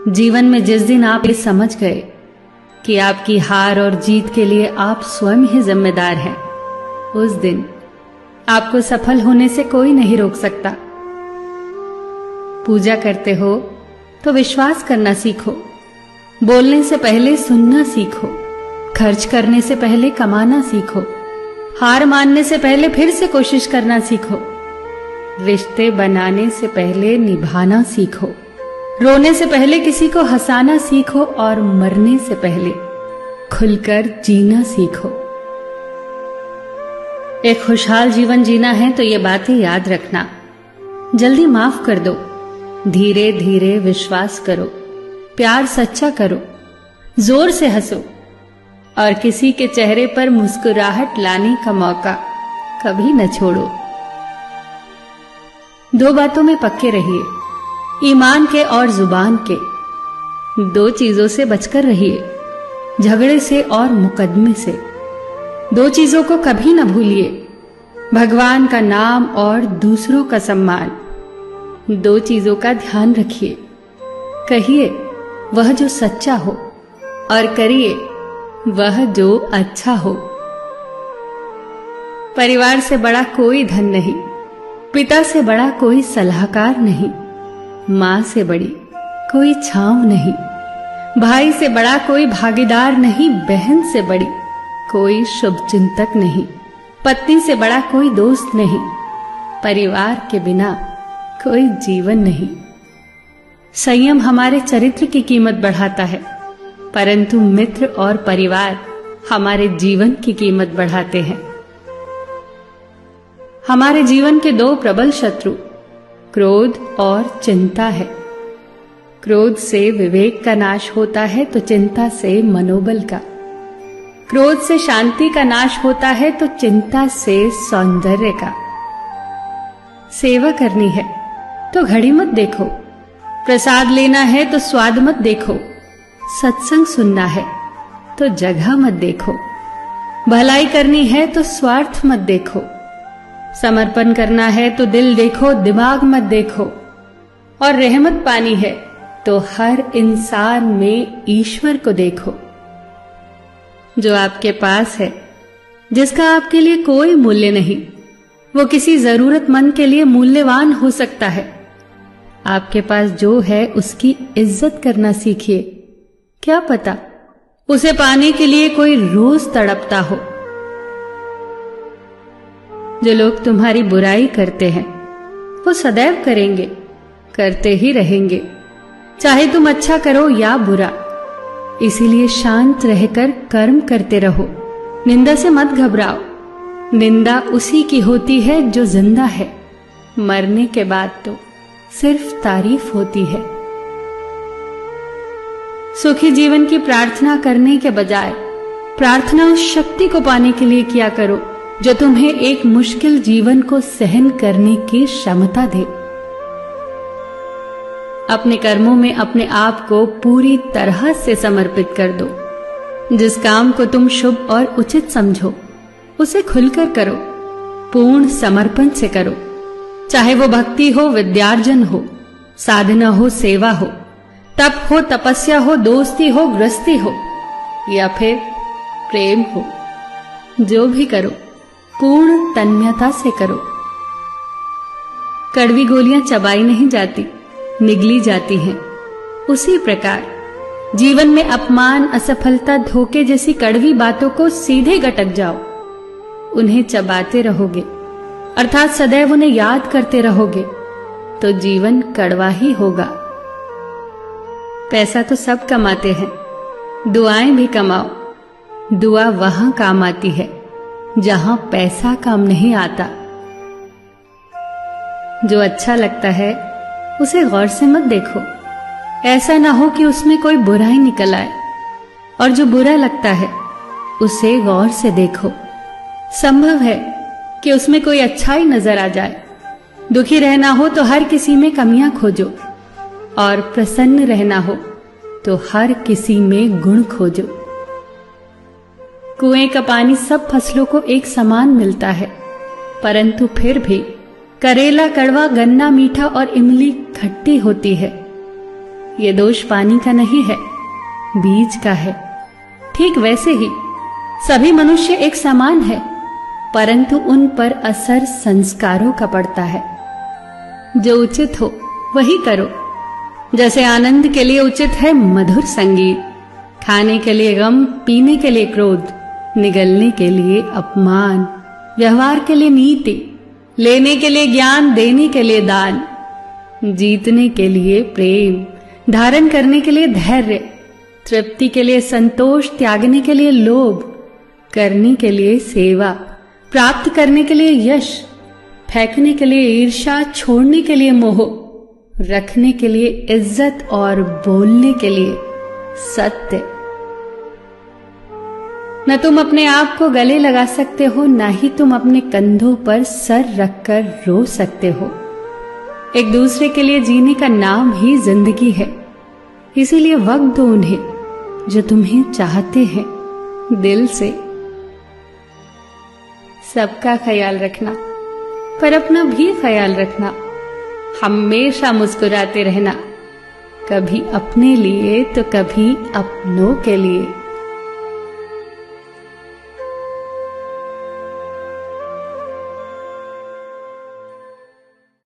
जीवन में जिस दिन आप ये समझ गए कि आपकी हार और जीत के लिए आप स्वयं ही जिम्मेदार हैं, उस दिन आपको सफल होने से कोई नहीं रोक सकता। पूजा करते हो तो विश्वास करना सीखो, बोलने से पहले सुनना सीखो, खर्च करने से पहले कमाना सीखो, हार मानने से पहले फिर से कोशिश करना सीखो, रिश्ते बनाने से पहले निभाना सीखो, रोने से पहले किसी को हंसाना सीखो और मरने से पहले खुलकर जीना सीखो। एक खुशहाल जीवन जीना है तो ये बातें याद रखना। जल्दी माफ कर दो, धीरे धीरे विश्वास करो, प्यार सच्चा करो, जोर से हंसो और किसी के चेहरे पर मुस्कुराहट लाने का मौका कभी न छोड़ो। दो बातों में पक्के रहिए, ईमान के और जुबान के। दो चीजों से बचकर रहिए, झगड़े से और मुकदमे से। दो चीजों को कभी न भूलिए, भगवान का नाम और दूसरों का सम्मान। दो चीजों का ध्यान रखिए, कहिए वह जो सच्चा हो और करिए वह जो अच्छा हो। परिवार से बड़ा कोई धन नहीं, पिता से बड़ा कोई सलाहकार नहीं, मां से बड़ी कोई छांव नहीं, भाई से बड़ा कोई भागीदार नहीं, बहन से बड़ी कोई शुभचिंतक नहीं, पत्नी से बड़ा कोई दोस्त नहीं, परिवार के बिना कोई जीवन नहीं। संयम हमारे चरित्र की कीमत बढ़ाता है, परंतु मित्र और परिवार हमारे जीवन की कीमत बढ़ाते हैं। हमारे जीवन के दो प्रबल शत्रु क्रोध और चिंता है। क्रोध से विवेक का नाश होता है तो चिंता से मनोबल का। क्रोध से शांति का नाश होता है तो चिंता से सौंदर्य का। सेवा करनी है तो घड़ी मत देखो, प्रसाद लेना है तो स्वाद मत देखो, सत्संग सुनना है तो जगह मत देखो, भलाई करनी है तो स्वार्थ मत देखो, समर्पण करना है तो दिल देखो, दिमाग मत देखो, और रहमत पानी है तो हर इंसान में ईश्वर को देखो। जो आपके पास है, जिसका आपके लिए कोई मूल्य नहीं, वो किसी जरूरतमंद के लिए मूल्यवान हो सकता है। आपके पास जो है उसकी इज्जत करना सीखिए, क्या पता उसे पाने के लिए कोई रोज तड़पता हो। जो लोग तुम्हारी बुराई करते हैं वो सदैव करेंगे, करते ही रहेंगे, चाहे तुम अच्छा करो या बुरा। इसीलिए शांत रहकर कर्म करते रहो, निंदा से मत घबराओ। निंदा उसी की होती है जो जिंदा है, मरने के बाद तो सिर्फ तारीफ होती है। सुखी जीवन की प्रार्थना करने के बजाय प्रार्थना उस शक्ति को पाने के लिए किया करो जो तुम्हें एक मुश्किल जीवन को सहन करने की क्षमता दे। अपने कर्मों में अपने आप को पूरी तरह से समर्पित कर दो। जिस काम को तुम शुभ और उचित समझो उसे खुलकर करो, पूर्ण समर्पण से करो। चाहे वो भक्ति हो, विद्यार्जन हो, साधना हो, सेवा हो, तप हो, तपस्या हो, दोस्ती हो, गृहस्थी हो या फिर प्रेम हो, जो भी करो पूर्ण तन्मयता से करो। कड़वी गोलियां चबाई नहीं जाती, निगली जाती हैं। उसी प्रकार जीवन में अपमान, असफलता, धोखे जैसी कड़वी बातों को सीधे गटक जाओ। उन्हें चबाते रहोगे, अर्थात सदैव उन्हें याद करते रहोगे, तो जीवन कड़वा ही होगा। पैसा तो सब कमाते हैं, दुआएं भी कमाओ। दुआ वहां काम आती है जहां पैसा काम नहीं आता। जो अच्छा लगता है उसे गौर से मत देखो, ऐसा ना हो कि उसमें कोई बुराई निकल आए, और जो बुरा लगता है उसे गौर से देखो। संभव है कि उसमें कोई अच्छाई नजर आ जाए। दुखी रहना हो तो हर किसी में कमियां खोजो, और प्रसन्न रहना हो तो हर किसी में गुण खोजो। कुएं का पानी सब फसलों को एक समान मिलता है, परंतु फिर भी करेला कड़वा, गन्ना मीठा और इमली खट्टी होती है। ये दोष पानी का नहीं है, बीज का है। ठीक वैसे ही सभी मनुष्य एक समान है, परंतु उन पर असर संस्कारों का पड़ता है। जो उचित हो वही करो। जैसे आनंद के लिए उचित है मधुर संगीत, खाने के लिए गम, पीने के लिए क्रोध, निगलने के लिए अपमान, व्यवहार के लिए नीति, लेने के लिए ज्ञान, देने के लिए दान, जीतने के लिए प्रेम, धारण करने के लिए धैर्य, तृप्ति के लिए संतोष, त्यागने के लिए लोभ, करने के लिए सेवा, प्राप्त करने के लिए यश, फेंकने के लिए ईर्ष्या, छोड़ने के लिए मोह, रखने के लिए इज्जत और बोलने के लिए सत्य। न तुम अपने आप को गले लगा सकते हो, न ही तुम अपने कंधों पर सर रखकर रो सकते हो। एक दूसरे के लिए जीने का नाम ही जिंदगी है। इसीलिए वक्त दो उन्हें जो तुम्हें चाहते हैं दिल से। सबका ख्याल रखना, पर अपना भी ख्याल रखना। हमेशा मुस्कुराते रहना, कभी अपने लिए तो कभी अपनों के लिए।